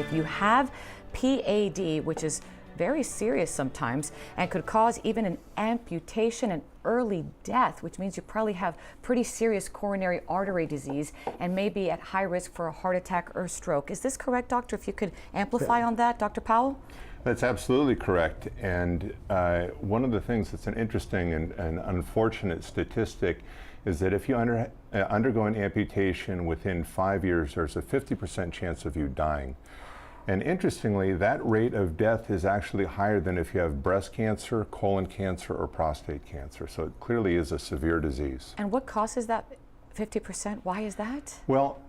if you have P.A.D, which is very serious sometimes and could cause even an amputation and early death, which means you probably have pretty serious coronary artery disease and may be at high risk for a heart attack or stroke. Is this correct, doctor? If you could amplify on that, Dr. Powell? That's absolutely correct. And one of the things that's an interesting and unfortunate statistic is that if you undergo an amputation within 5 years, there's a 50% chance of you dying. And interestingly, that rate of death is actually higher than if you have breast cancer, colon cancer, or prostate cancer. So it clearly is a severe disease. And what causes that 50%? Why is that? Well,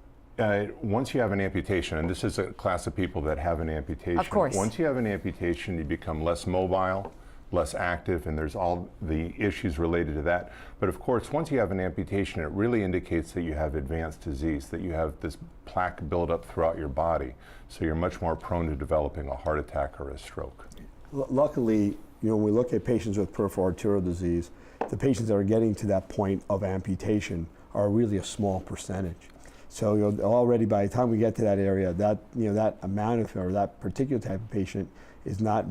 once you have an amputation, and this is a class of people that have an amputation. Of course. Once you have an amputation, you become less mobile, less active, and there's all the issues related to that. But of course, once you have an amputation, it really indicates that you have advanced disease, that you have this plaque buildup throughout your body. So you're much more prone to developing a heart attack or a stroke. Luckily, when we look at patients with peripheral arterial disease, the patients that are getting to that point of amputation are really a small percentage. So already by the time we get to that area, that that amount of, or that particular type of patient is not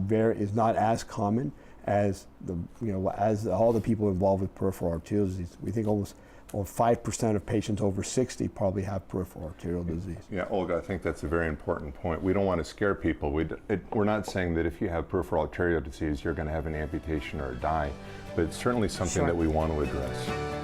as common as as all the people involved with peripheral arterial disease. We think almost 5% of patients over 60 probably have peripheral arterial disease. Yeah, Olga, I think that's a very important point. We don't want to scare people. We're not saying that if you have peripheral arterial disease, you're going to have an amputation or die, but it's certainly something that we want to address.